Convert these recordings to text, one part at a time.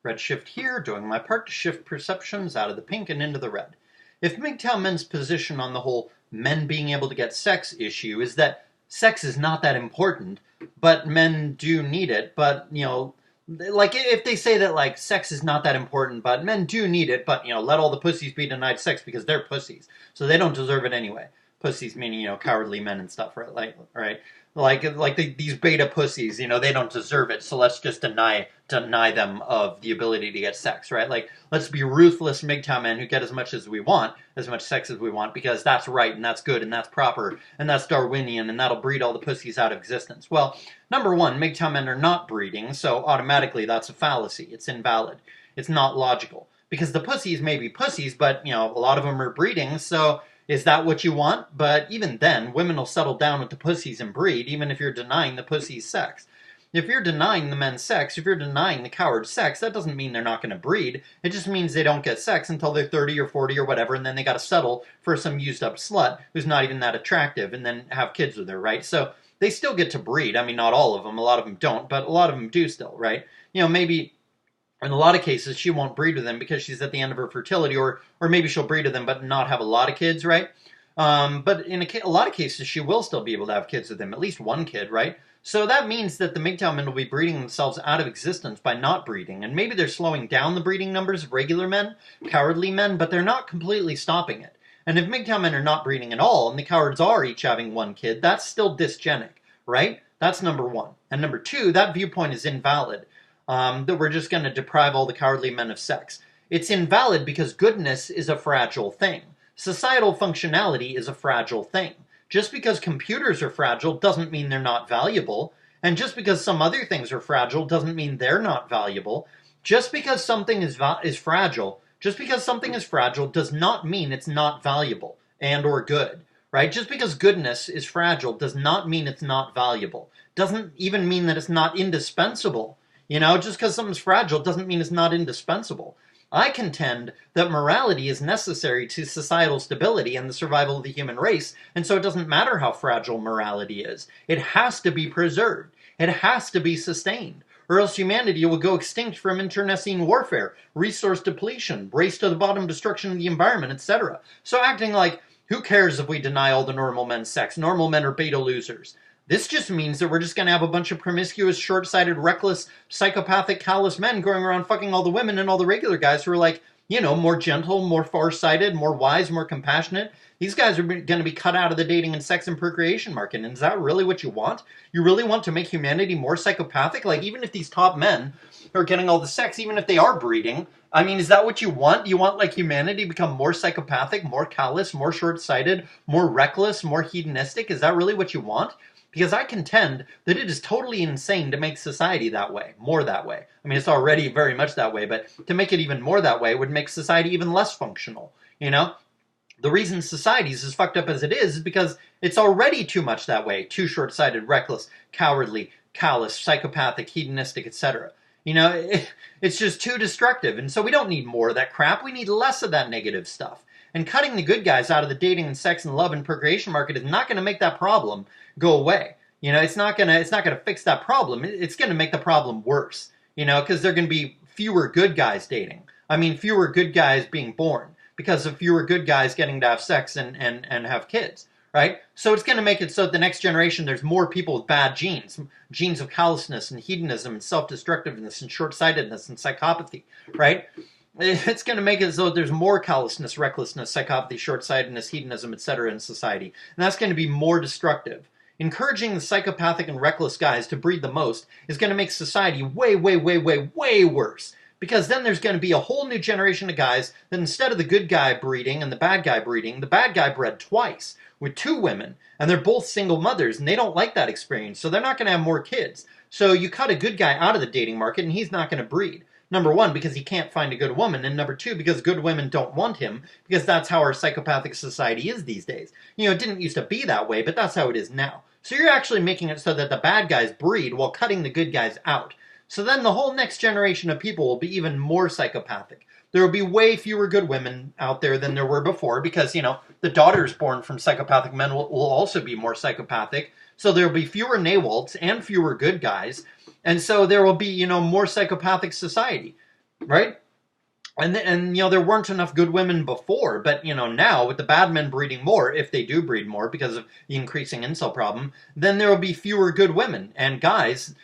Red shift here, doing my part to shift perceptions out of the pink and into the red. If MGTOW men's position on the whole men being able to get sex issue is that sex is not that important, but men do need it, but, you know, like, if they say that, like, sex is not that important, but men do need it, but, you know, let all the pussies be denied sex because they're pussies, so they don't deserve it anyway. Pussies meaning, you know, cowardly men and stuff, right? These beta pussies, you know, they don't deserve it, so let's just deny them of the ability to get sex, right? Like, let's be ruthless MGTOW men who get as much as we want, as much sex as we want, because that's right, and that's good, and that's proper, and that's Darwinian, and that'll breed all the pussies out of existence. Well, number one, MGTOW men are not breeding, so automatically that's a fallacy. It's invalid. It's not logical. Because the pussies may be pussies, but, you know, a lot of them are breeding, so is that what you want? But even then, women will settle down with the pussies and breed, even if you're denying the pussies sex. If you're denying the men's sex, if you're denying the coward sex, that doesn't mean they're not going to breed. It just means they don't get sex until they're 30 or 40 or whatever, and then they got to settle for some used-up slut who's not even that attractive, and then have kids with her, right? So they still get to breed. I mean, not all of them. A lot of them don't, but a lot of them do still, right? You know, maybe in a lot of cases, she won't breed with them because she's at the end of her fertility, or maybe she'll breed with them but not have a lot of kids, right? But in a lot of cases, she will still be able to have kids with them, at least one kid, right? So that means that the MGTOW men will be breeding themselves out of existence by not breeding, and maybe they're slowing down the breeding numbers of regular men, cowardly men, but they're not completely stopping it. And if MGTOW men are not breeding at all, and the cowards are each having one kid, that's still dysgenic, right? That's number one. And number two, that viewpoint is invalid. That we're just going to deprive all the cowardly men of sex. It's invalid because goodness is a fragile thing. Societal functionality is a fragile thing. Just because computers are fragile doesn't mean they're not valuable. And just because some other things are fragile doesn't mean they're not valuable. Just because something is fragile does not mean it's not valuable and or good, right? Just because goodness is fragile does not mean it's not valuable. Doesn't even mean that it's not indispensable. You know, just because something's fragile doesn't mean it's not indispensable. I contend that morality is necessary to societal stability and the survival of the human race, and so it doesn't matter how fragile morality is. It has to be preserved. It has to be sustained, or else humanity will go extinct from internecine warfare, resource depletion, race to the bottom destruction of the environment, etc. So acting like, who cares if we deny all the normal men's sex? Normal men are beta losers. This just means that we're just going to have a bunch of promiscuous, short-sighted, reckless, psychopathic, callous men going around fucking all the women and all the regular guys who are like, you know, more gentle, more far-sighted, more wise, more compassionate. These guys are going to be cut out of the dating and sex and procreation market. And is that really what you want? You really want to make humanity more psychopathic? Like, even if these top men are getting all the sex, even if they are breeding, I mean, is that what you want? You want, like, humanity to become more psychopathic, more callous, more short-sighted, more reckless, more hedonistic? Is that really what you want? Because I contend that it is totally insane to make society that way, more that way. I mean, it's already very much that way, but to make it even more that way would make society even less functional, you know? The reason society is as fucked up as it is because it's already too much that way. Too short-sighted, reckless, cowardly, callous, psychopathic, hedonistic, etc. You know, it's just too destructive, and so we don't need more of that crap. We need less of that negative stuff. And cutting the good guys out of the dating and sex and love and procreation market is not going to make that problem go away. You know, it's not gonna fix that problem. It's gonna make the problem worse. You know, because there are going to be fewer good guys dating. I mean, fewer good guys being born because of fewer good guys getting to have sex and have kids, right? So it's going to make it so that the next generation there's more people with bad genes, genes of callousness and hedonism and self-destructiveness and short-sightedness and psychopathy, right? It's going to make it so that there's more callousness, recklessness, psychopathy, short-sightedness, hedonism, etc. in society. And that's going to be more destructive. Encouraging the psychopathic and reckless guys to breed the most is going to make society way, way, way, way, way worse. Because then there's going to be a whole new generation of guys that instead of the good guy breeding and the bad guy breeding, the bad guy bred twice with two women. And they're both single mothers and they don't like that experience. So they're not going to have more kids. So you cut a good guy out of the dating market and he's not going to breed. Number one, because he can't find a good woman, and number two, because good women don't want him, because that's how our psychopathic society is these days. You know, it didn't used to be that way, but that's how it is now. So you're actually making it so that the bad guys breed while cutting the good guys out. So then the whole next generation of people will be even more psychopathic. There will be way fewer good women out there than there were before, because, you know, the daughters born from psychopathic men will also be more psychopathic. So there will be fewer Nawalts and fewer good guys. And so there will be, you know, more psychopathic society. right? And there weren't enough good women before, but now with the bad men breeding more, if they do breed more because of the increasing incel problem, then there will be fewer good women and guys,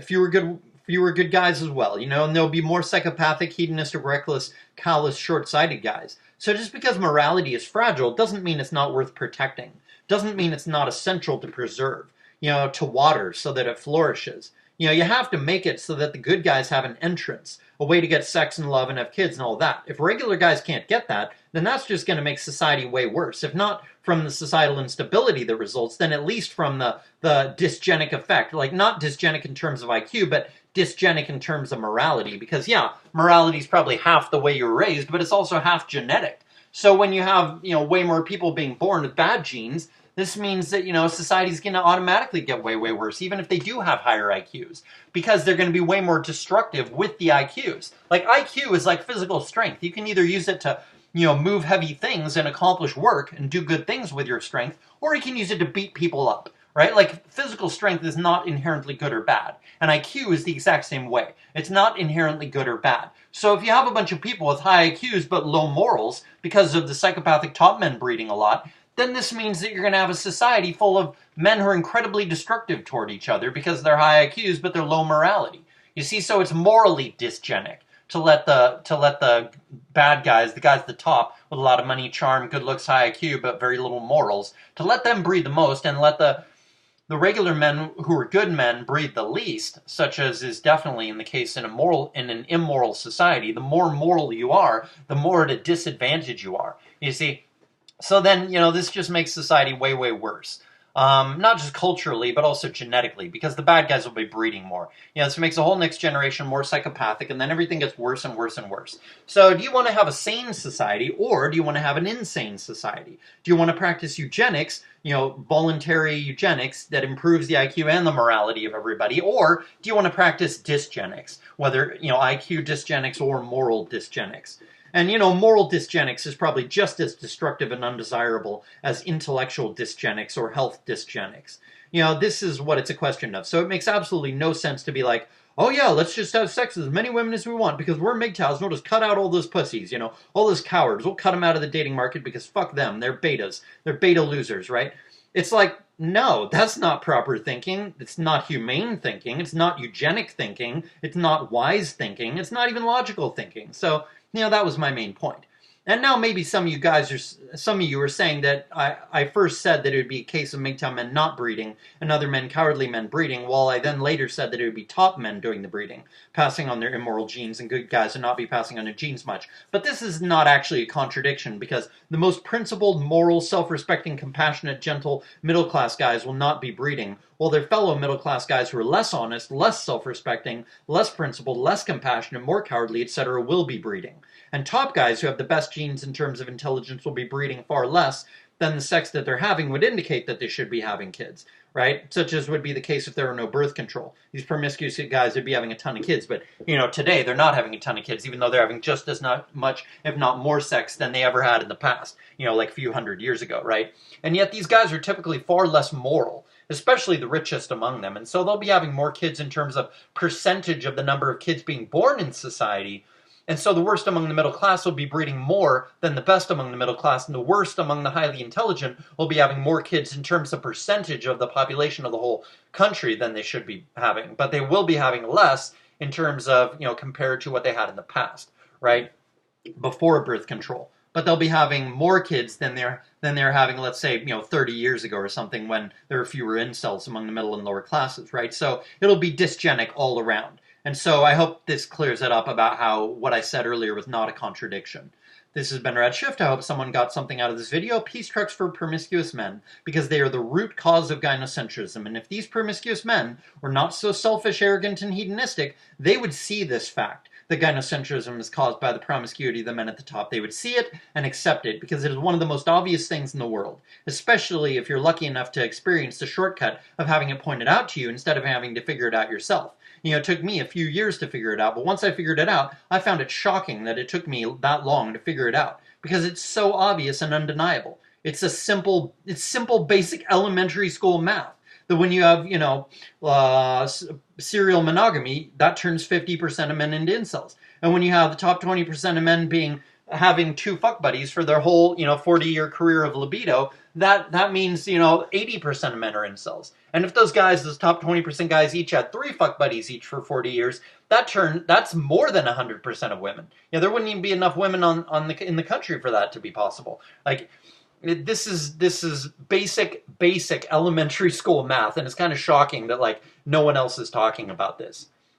fewer good guys as well, and there'll be more psychopathic, hedonistic, reckless, callous, short-sighted guys. So just because morality is fragile doesn't mean it's not worth protecting. Doesn't mean it's not essential to preserve, to water so that it flourishes. You have to make it so that the good guys have an entrance, a way to get sex and love and have kids and all that. If regular guys can't get that, then that's just going to make society way worse. If not from the societal instability that results, then at least from the dysgenic effect. Like, not dysgenic in terms of IQ, but dysgenic in terms of morality. Because, yeah, morality is probably half the way you're raised, but it's also half genetic. So when you have, way more people being born with bad genes, this means that, society's going to automatically get way, way worse, even if they do have higher IQs, because they're going to be way more destructive with the IQs. Like, IQ is like physical strength. You can either use it to, move heavy things and accomplish work and do good things with your strength, or you can use it to beat people up, right? Like, physical strength is not inherently good or bad, and IQ is the exact same way. It's not inherently good or bad. So if you have a bunch of people with high IQs but low morals because of the psychopathic top men breeding a lot, then this means that you're going to have a society full of men who are incredibly destructive toward each other because they're high IQs but they're low morality. You see, so it's morally dysgenic to let the bad guys, the guys at the top with a lot of money, charm, good looks, high IQ, but very little morals, to let them breed the most and let the regular men who are good men breed the least, such as is definitely in the case in an immoral society. The more moral you are, the more at a disadvantage you are. You see. So then, this just makes society way, way worse. Not just culturally, but also genetically, because the bad guys will be breeding more. This makes the whole next generation more psychopathic, and then everything gets worse and worse and worse. So do you want to have a sane society, or do you want to have an insane society? Do you want to practice eugenics, voluntary eugenics that improves the IQ and the morality of everybody, or do you want to practice dysgenics, whether, IQ dysgenics or moral dysgenics? And, moral dysgenics is probably just as destructive and undesirable as intellectual dysgenics or health dysgenics. This is what it's a question of. So it makes absolutely no sense to be like, oh yeah, let's just have sex with as many women as we want because we're MGTOWs and we'll just cut out all those pussies, all those cowards. We'll cut them out of the dating market because fuck them. They're betas. They're beta losers, right? It's like, no, that's not proper thinking. It's not humane thinking. It's not eugenic thinking. It's not wise thinking. It's not even logical thinking. So, that was my main point. And now maybe some of you are saying that I first said that it would be a case of MGTOW men not breeding and other men, cowardly men, breeding, while I then later said that it would be top men doing the breeding, passing on their immoral genes, and good guys would not be passing on their genes much. But this is not actually a contradiction, because the most principled, moral, self-respecting, compassionate, gentle, middle-class guys will not be breeding, while their fellow middle-class guys who are less honest, less self-respecting, less principled, less compassionate, more cowardly, etc. will be breeding. And top guys who have the best genes in terms of intelligence will be breeding far less than the sex that they're having would indicate that they should be having kids, right? Such as would be the case if there were no birth control. These promiscuous guys would be having a ton of kids, but, today they're not having a ton of kids, even though they're having just as much, if not more sex than they ever had in the past, like a few hundred years ago, right? And yet these guys are typically far less moral, especially the richest among them, and so they'll be having more kids in terms of percentage of the number of kids being born in society. And so the worst among the middle class will be breeding more than the best among the middle class, and the worst among the highly intelligent will be having more kids in terms of percentage of the population of the whole country than they should be having. But they will be having less in terms of, compared to what they had in the past, right? Before birth control. But they'll be having more kids than they're having, let's say, 30 years ago or something, when there were fewer incels among the middle and lower classes, right? So it'll be dysgenic all around. And so I hope this clears it up about how what I said earlier was not a contradiction. This has been Redshift. I hope someone got something out of this video. Peace trucks for promiscuous men, because they are the root cause of gynocentrism. And if these promiscuous men were not so selfish, arrogant, and hedonistic, they would see this fact. That gynocentrism is caused by the promiscuity of the men at the top. They would see it and accept it, because it is one of the most obvious things in the world, especially if you're lucky enough to experience the shortcut of having it pointed out to you instead of having to figure it out yourself. It took me a few years to figure it out, but once I figured it out, I found it shocking that it took me that long to figure it out, because it's so obvious and undeniable. It's simple basic elementary school math. That when you have, serial monogamy, that turns 50% of men into incels. And when you have the top 20% of men having two fuck buddies for their whole, 40-year career of libido, that means, 80% of men are incels. And if those top 20% guys each had three fuck buddies each for 40 years, that's more than 100% of women. There wouldn't even be enough women in the country for that to be possible. Like, this is basic elementary school math, and it's kind of shocking that, like, no one else is talking about this.